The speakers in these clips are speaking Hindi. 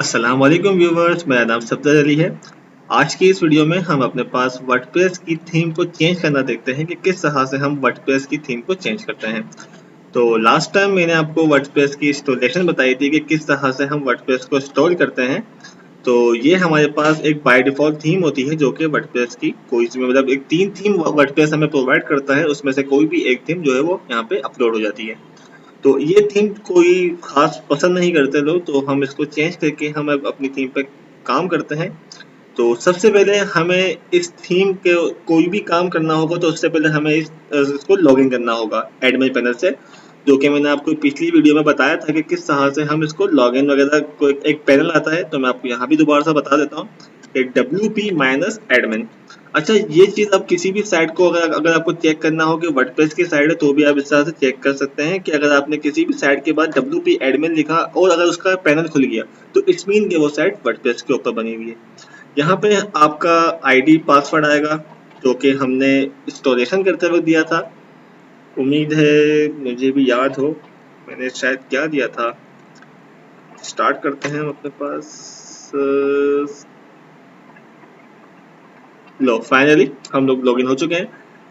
अस्सलाम वालेकुम व्यूवर्स, मेरा नाम सफदर अली है। आज की इस वीडियो में हम अपने पास वर्डप्रेस की थीम को चेंज करना देखते हैं कि किस तरह से हम वर्डप्रेस की थीम को चेंज करते हैं। तो लास्ट टाइम मैंने आपको वर्डप्रेस की इंस्टॉलेशन बताई थी कि किस तरह से हम वर्डप्रेस को इंस्टॉल करते हैं। तो ये हमारे पास एक बाय डिफ़ॉल्ट थीम होती है जो कि वर्डप्रेस की कोई सी मतलब एक 3 थीम वर्डप्रेस हमें प्रोवाइड करता है, उसमें से कोई भी एक थीम जो है वो यहाँ पे अपलोड हो जाती है। तो ये थीम कोई खास पसंद नहीं करते लोग, तो हम इसको चेंज करके हम अब अपनी थीम पे काम करते हैं। तो सबसे पहले हमें इस थीम के कोई भी काम करना होगा तो उससे पहले हमें इसको लॉगिन करना होगा एडमिन पैनल से, जो कि मैंने आपको पिछली वीडियो में बताया था कि किस तरह से हम इसको लॉगिन वगैरह को एक पैनल आता है। तो मैं आपको यहाँ भी दोबारा से बता देता हूँ कि WP-admin। अच्छा, ये चीज़ आप किसी भी साइट को अगर अगर आपको चेक करना हो कि वर्डप्रेस की साइट है तो भी आप इस तरह से चेक कर सकते हैं कि अगर आपने किसी भी साइट के बाद WP-admin लिखा और अगर उसका पैनल खुल गया तो इट्स मीन कि वो साइट वर्डप्रेस के ऊपर बनी हुई है। यहाँ पे आपका आईडी पासवर्ड आएगा जो कि हमने इंस्टॉलेशन करते वक्त दिया था। उम्मीद है मुझे भी याद हो, मैंने शायद क्या दिया था। स्टार्ट करते हैं हम अपने पास। लो, फाइनली हम लोग लॉगिन हो चुके हैं।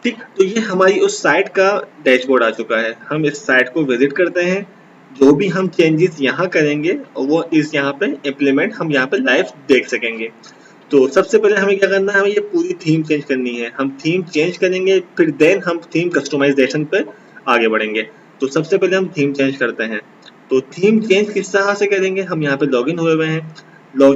ठीक, तो ये हमारी उस साइट का डैशबोर्ड आ चुका है। हम इस साइट को विजिट करते हैं। जो भी हम चेंजेस यहाँ करेंगे वो इस यहाँ पे इम्प्लीमेंट हम यहाँ पे लाइव देख सकेंगे। तो सबसे पहले हमें क्या करना है, हमें ये पूरी थीम चेंज करनी है। हम थीम चेंज करेंगे, फिर देन हम थीम कस्टमाइजेशन पे आगे बढ़ेंगे। तो सबसे पहले हम थीम चेंज करते हैं। तो थीम चेंज किस तरह से करेंगे, हम यहाँ पे लॉगिन हुए हुए हैं।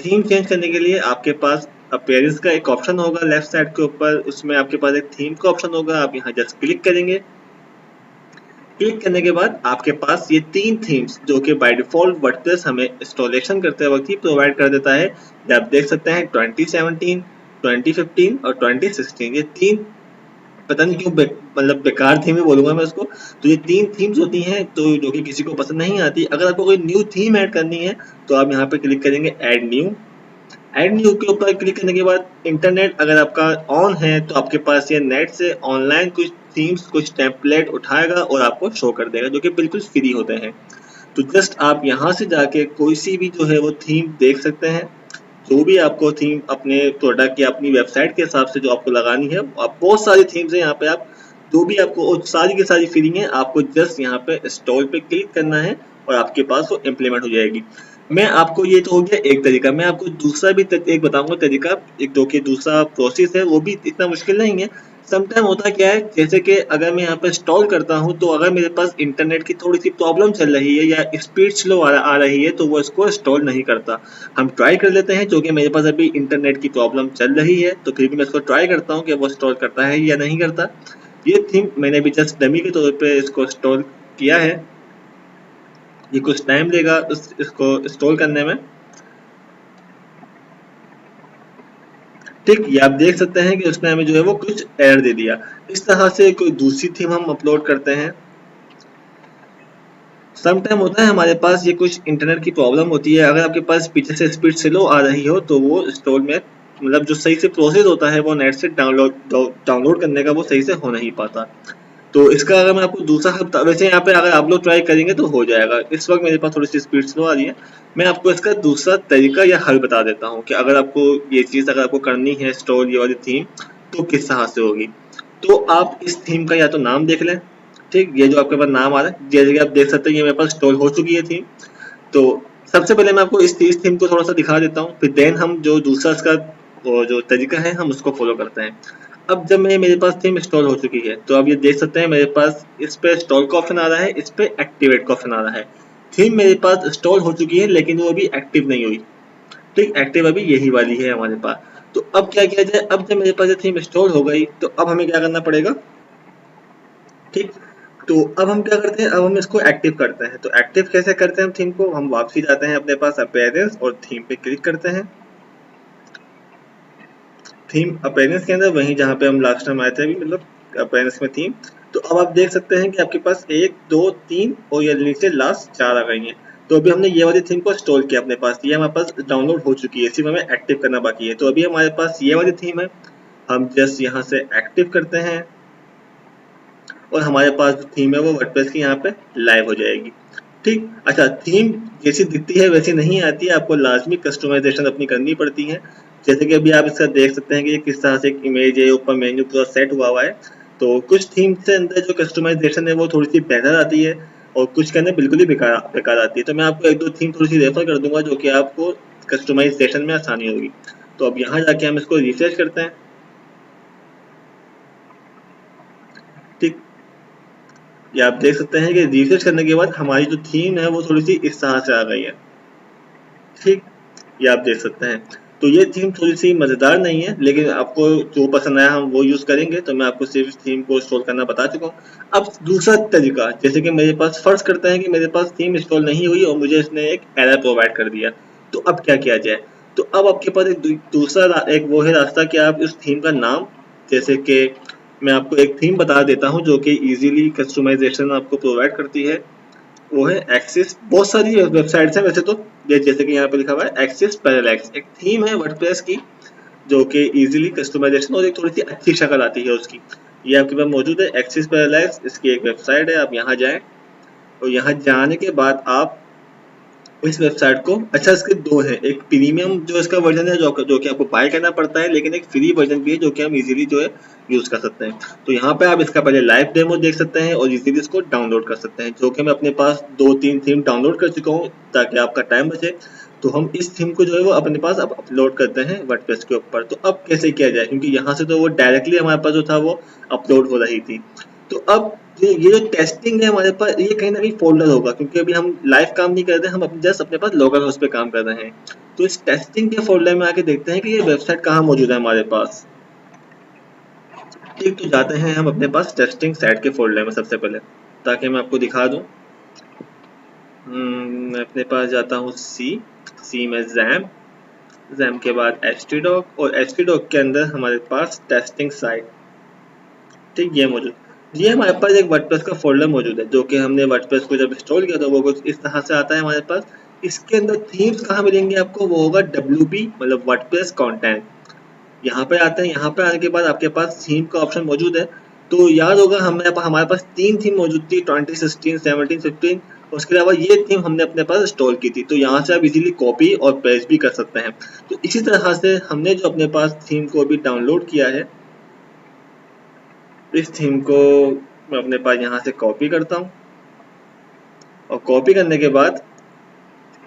थीम चेंज करने के लिए आपके पास अपीयरेंस का एक ऑप्शन होगा लेफ्ट साइड के ऊपर, उसमें आपके पास एक थीम का ऑप्शन होगा। आप यहाँ जस्ट क्लिक करेंगे। क्लिक करने के बाद आपके पास ये 3 थीम्स जो कि बाय डिफॉल्ट वर्डप्रेस हमें इंस्टॉलेशन करते वक्त ही प्रोवाइड कर देता है। ये आप देख सकते हैं 2017, 2015 और 2016। ये 3 पता नहीं क्यों मतलब बेकार थीम ही बोलूंगा मैं इसको। तो ये 3 थीम्स होती हैं तो जो कि किसी को पसंद नहीं आती। अगर आपको कोई न्यू थीम ऐड करनी है तो आप यहाँ पे क्लिक करेंगे ऐड न्यू के ऊपर क्लिक करने के बाद इंटरनेट अगर आपका ऑन है तो आपके पास ये नेट से ऑनलाइन कुछ थीम्स कुछ टेम्पलेट उठाएगा और आपको शो कर देगा जो कि बिल्कुल फ्री होते हैं। तो जस्ट आप यहाँ से जाके कोई सी भी जो है वो थीम देख सकते हैं। जो भी आपको थीम अपने प्रोडक्ट या अपनी वेबसाइट के हिसाब से जो आपको लगानी है, आप बहुत सारी थीम्स हैं यहाँ पे। आप जो भी आपको सारी की सारी फ्री हैं, आपको जस्ट यहाँ पे इंस्टॉल पे क्लिक करना है और आपके पास वो इम्प्लीमेंट हो जाएगी। मैं आपको ये तो हो गया एक तरीका, मैं आपको दूसरा भी एक बताऊंगा तरीका, एक जो कि दूसरा प्रोसेस है वो भी इतना मुश्किल नहीं है। समटाइम होता क्या है, जैसे कि अगर मैं यहाँ पे इंस्टॉल करता हूँ तो अगर मेरे पास इंटरनेट की थोड़ी सी प्रॉब्लम चल रही है या स्पीड स्लो आ रही है तो वो इसको इंस्टॉल नहीं करता। हम ट्राई कर लेते हैं, जो कि मेरे पास अभी इंटरनेट की प्रॉब्लम चल रही है तो फिर भी मैं इसको ट्राई करता हूँ कि वो इंस्टॉल करता है या नहीं करता। ये थीम मैंने भी जस्ट डमी के तौर पे इसको इंस्टॉल किया है। ये कुछ टाइम लेगा इसको इंस्टॉल करने में। ठीक, ये आप देख सकते हैं कि उसने हमें जो है वो कुछ एरर दे दिया। इस तरह से कोई दूसरी थीम हम अपलोड करते हैं। सम टाइम होता है हमारे पास ये कुछ इंटरनेट की प्रॉब्लम होती है, अगर आपके पास पीछे से स्पीड स्लो आ रही हो तो वो इंस्टॉल में मतलब जो सही से प्रोसेस होता है वो नेट से डाउनलोड करने का वो सही से हो नहीं पाता। तो इसका अगर मैं आपको दूसरा हल वैसे यहाँ पे अगर आप लोग ट्राई करेंगे तो हो जाएगा। इस वक्त मेरे पास थोड़ी सी स्पीड स्लो आ रही है। मैं आपको इसका दूसरा तरीका या हल बता देता हूँ कि अगर आपको ये चीज़ अगर आपको करनी है इंस्टॉल ये वाली थीम तो किस तरह से होगी। तो आप इस थीम का या तो नाम देख लें। ठीक, ये जो आपके पास नाम आ रहा है, जैसे कि आप देख सकते हैं ये मेरे पास इंस्टॉल हो चुकी है थीम। तो सबसे पहले मैं आपको इस थीम को थोड़ा सा दिखा देता हूँ, फिर देन हम जो दूसरा इसका वो जो तरीका है हम उसको फॉलो करते हैं। अब जब मेरे पास थीम इंस्टॉल हो चुकी है तो आप ये देख सकते हैं मेरे पास इस पे इंस्टॉल का ऑप्शन आ रहा है, इस पे एक्टिवेट का ऑप्शन आ रहा है। थीम मेरे पास इंस्टॉल हो चुकी है लेकिन वो अभी एक्टिव नहीं हुई। ठीक, एक्टिव अभी यही वाली है हमारे पास। तो अब क्या किया जाए, अब जब मेरे पास ये थीम इंस्टॉल हो गई तो अब हमें क्या करना पड़ेगा। ठीक, तो अब हम क्या करते हैं, अब हम इसको एक्टिव करते हैं। तो एक्टिव कैसे करते हैं हम थीम को, हम वापसी जाते हैं अपने पास अपीयरेंस और थीम पे क्लिक करते हैं। थीम अपीयरेंस के अंदर वहीं जहाँ पे हम लास्ट टाइम आए थे अभी मतलब अपीयरेंस में थीम। तो अब आप देख सकते हैं कि आपके पास 1 2 3 और ये नीचे लास्ट 4 आ गई हैं। तो अभी हमने ये वाली थीम को इंस्टॉल किया अपने पास, ये हमारे पास डाउनलोड हो चुकी है, सिर्फ हमें एक्टिव करना बाकी है। तो अभी हमारे पास ये वाली थीम है, हम जस्ट यहाँ से एक्टिव करते हैं और हमारे पास जो थीम है वो वर्डप्रेस की यहाँ पे लाइव हो जाएगी। ठीक। अच्छा, थीम जैसी दिखती है वैसी नहीं आती है, आपको लाजमी कस्टमाइजेशन अपनी करनी पड़ती है। जैसे कि अभी आप इसका देख सकते हैं कि ये किस तरह से एक इमेज है, ऊपर मेन्यू पूरा सेट हुआ हुआ है। तो कुछ थीम से अंदर जो कस्टमाइजेशन है वो थोड़ी सी बेहतर आती है और कुछ के अंदर बिल्कुल ही बेकार बेकार आती है। तो मैं आपको एक दो थीम थोड़ी सी रेफर कर दूंगा जो कि आपको कस्टमाइजेशन में आसानी होगी। तो अब यहाँ जाके हम इसको रिफ्रेश करते हैं। ठीक, ये आप देख सकते हैं कि रिफ्रेश करने के बाद हमारी जो थीम है वो थोड़ी सी इस तरह से आ गई है। ठीक, ये आप देख सकते हैं। तो ये थीम थोड़ी सी मज़ेदार नहीं है, लेकिन आपको जो पसंद आया हम वो यूज़ करेंगे। तो मैं आपको सिर्फ थीम को इंस्टॉल करना बता चुका हूँ। अब दूसरा तरीका, जैसे कि मेरे पास फर्ज करते हैं कि मेरे पास थीम इंस्टॉल नहीं हुई और मुझे इसने एक एरर प्रोवाइड कर दिया, तो अब क्या किया जाए? तो अब आपके पास एक दूसरा एक वो है रास्ता कि आप उस थीम का नाम, जैसे कि मैं आपको एक थीम बता देता हूँ जो कि इजीली कस्टमाइजेशन आपको प्रोवाइड करती है। वो है एक्सिस। बहुत सारी वेबसाइट्स हैं वैसे तो, जैसे कि यहाँ पे लिखा हुआ है एक्सिस पैरेलैक्स, एक थीम है वर्डप्रेस की जो कि इजीली कस्टमाइजेशन और एक थोड़ी सी अच्छी शक्ल आती है उसकी। ये आपके पास मौजूद है एक्सिस पैरेलैक्स, इसकी एक वेबसाइट है। आप यहाँ जाएं और यहाँ जाने के बाद आप इस वेबसाइट को, अच्छा इसके दो हैं, एक प्रीमियम जो इसका वर्जन है जो कि आपको बाय करना पड़ता है, लेकिन एक फ्री वर्जन भी है जो कि हम इजीली जो है यूज कर सकते हैं। तो यहाँ पे आप इसका पहले लाइव डेमो देख सकते हैं और इजीली इसको डाउनलोड कर सकते हैं, जो कि मैं अपने पास 2-3 थीम डाउनलोड कर चुका हूँ ताकि आपका टाइम बचे। तो हम इस थीम को जो है वो अपने पास अब अपलोड करते हैं वर्डप्रेस के ऊपर। तो अब कैसे किया जाए, क्योंकि यहाँ से तो वो डायरेक्टली हमारे पास जो था वो अपलोड हो रही थी। तो अब ये जो टेस्टिंग है हमारे पास, ये कहीं ना कहीं फोल्डर होगा, क्योंकि अभी हम लाइव काम नहीं कर रहे हैं, हम अपने जस्ट अपने पास लोकल होस्ट पे काम कर रहे हैं। तो इस टेस्टिंग के फोल्डर में आके देखते हैं कि ये वेबसाइट कहाँ मौजूद है हमारे पास। ठीक, तो जाते हैं हम अपने पास टेस्टिंग साइट के फोल्डर में सबसे पहले, ताकि मैं आपको दिखा दूं। मैं अपने पास जाता हूँ सी में जैम, जैम के बाद htdoc और htdoc के अंदर हमारे पास टेस्टिंग साइट। ठीक, ये मौजूद, ये हमारे पास एक वर्डप्रेस का फोल्डर मौजूद है, जो कि हमने वर्डप्रेस को जब इंस्टॉल किया तो वो कुछ इस तरह से आता है हमारे पास। इसके अंदर थीम्स कहाँ मिलेंगे आपको, वो होगा WP मतलब वर्डप्रेस कंटेंट। यहाँ पे आते हैं, यहाँ पे आने के बाद आपके पास थीम का ऑप्शन मौजूद है। तो याद होगा हमारे पास 3 थीम मौजूद थी, 20, 16, 17, 15। उसके अलावा ये थीम हमने अपने पास इंस्टॉल की थी, तो यहाँ से आप इजीली कॉपी और पेस्ट भी कर सकते हैं। तो इसी तरह से हमने जो अपने पास थीम को अभी डाउनलोड किया है, इस थीम को मैं अपने पास यहाँ से कॉपी करता हूँ और कॉपी करने के बाद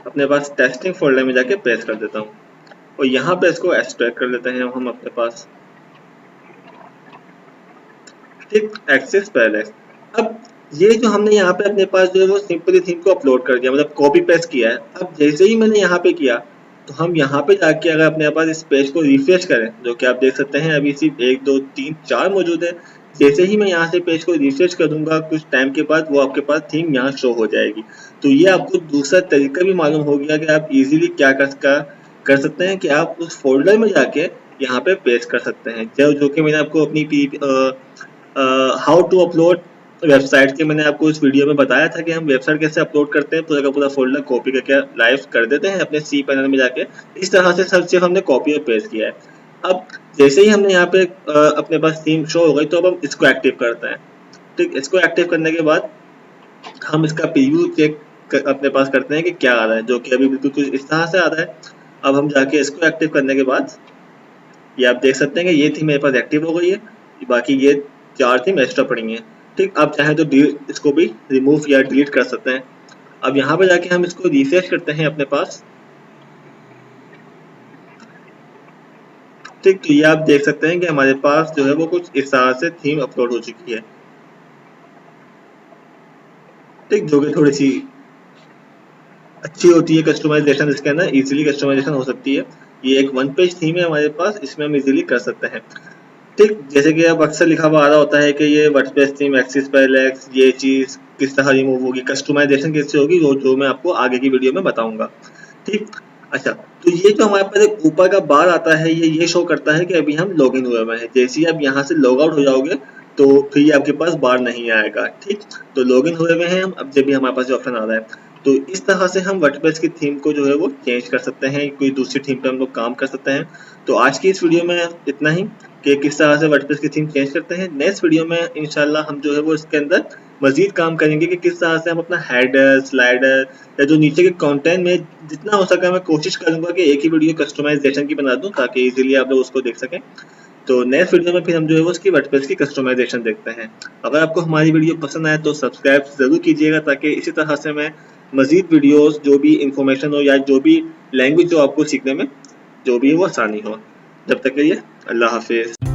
अपने पास टेस्टिंग फोल्डर में जाके पेस्ट कर देता हूँ और यहाँ पे इसको एक्सट्रैक्ट कर लेते हैं हम अपने पास। ठीक, एक्सेस पैरेलैक्स। अब ये जो हमने यहाँ पे अपने पास जो है वो सिंपली थीम को अपलोड कर दिया, मतलब कॉपी पेस्ट किया है। अब जैसे ही मैंने यहाँ पे किया, तो हम यहाँ पे जाके अगर अपने पास इस पेज को रिफ्रेश करें, जो कि आप देख सकते हैं अभी सिर्फ 1 2 3 4 मौजूद है। जैसे ही मैं यहाँ से पेज को रिफ्रेश कर दूंगा कुछ टाइम के बाद, वो आपके पास थीम यहाँ शो हो जाएगी। तो ये आपको दूसरा तरीका भी मालूम हो गया कि आप इजीली क्या कर सकते हैं कि आप उस फोल्डर में जाके यहाँ पे पेस्ट कर सकते हैं, जो कि मैंने आपको अपनी हाउ टू अपलोड वेबसाइट के मैंने आपको इस वीडियो में बताया था कि हम वेबसाइट कैसे अपलोड करते हैं। पूरा का पूरा फोल्डर कॉपी करके लाइव कर देते हैं अपने सी पैनल में जाके। इस तरह से सिर्फ हमने कॉपी और पेस्ट किया है। अब जैसे ही हमने यहाँ पे अपने पास थीम शो हो गई, तो अब हम इसको एक्टिव करते हैं। ठीक, इसको एक्टिव करने के बाद हम इसका प्रीव्यू चेक अपने पास करते हैं कि क्या आ रहा है, जो कि अभी बिल्कुल कुछ इस तरह से आ रहा है। अब हम जाके इसको एक्टिव करने के बाद ये आप देख सकते हैं कि ये थीम मेरे पास एक्टिव हो गई है, बाकी ये 4 थीम एक्स्ट्रा पड़ी हैं। ठीक, आप चाहें तो इसको भी रिमूव या डिलीट कर सकते हैं। अब यहाँ पे जाके हम इसको रिफ्रेश करते हैं अपने पास। ठीक, तो ये आप देख सकते हैं कि हमारे पास जो है वो कुछ इस तरह से थीम अपलोड हो चुकी है। ठीक, जो कि थोड़ी सी अच्छी होती है कस्टमाइजेशन, इसके अंदर इजीली कस्टमाइजेशन हो सकती है। ये एक वन पेज थीम है हमारे पास, इसमें हम इजीली कर सकते हैं। ठीक, जैसे कि अब अक्सर लिखा हुआ आ रहा होता है कि ये वर्डप्रेस थीम एक्सिस पैरेलैक्स, ये चीज़ किस तरह रिमूव होगी, कस्टमाइजेशन कैसे होगी, जो मैं आपको आगे की वीडियो में बताऊंगा। ठीक, अच्छा, तो ये जो हमारे पास एक ऊपर का बार आता है, ये शो करता है कि अभी हम लॉगिन हुए हुए हैं। जैसे ही आप यहाँ से लॉग आउट हो जाओगे तो फिर ये आपके पास बार नहीं आएगा। ठीक, तो लॉगिन हुए हुए हैं हम, अब जब भी हमारे पास ऑप्शन आ रहा है, तो इस तरह से हम वर्डप्रेस की थीम को जो है वो चेंज कर सकते हैं, कोई दूसरी थीम पे हम लोग काम कर सकते हैं। तो आज की इस वीडियो में इतना ही कि किस तरह से वर्डप्रेस की थीम चेंज करते हैं। नेक्स्ट वीडियो में इंशाल्लाह हम जो है वो इसके अंदर मजीद काम करेंगे कि किस तरह से हम अपना हेडर, स्लाइडर या जो नीचे के कंटेंट में जितना हो सका मैं कोशिश करूंगा कि एक ही वीडियो कस्टमाइजेशन की बना दूं ताकि इजीली आप लोग उसको देख सकें। तो नेक्स्ट वीडियो में फिर हम जो है वो उसकी वर्डप्रेस की कस्टमाइजेशन देखते हैं। अगर आपको हमारी वीडियो पसंद आए तो सब्सक्राइब ज़रूर कीजिएगा ताकि इसी तरह से मैं मजीद वीडियोस जो भी इंफॉर्मेशन हो या जो भी लैंग्वेज जो आपको सीखने में जो भी है वो आसानी हो। जब तक के लिए अल्लाह हाफिज़।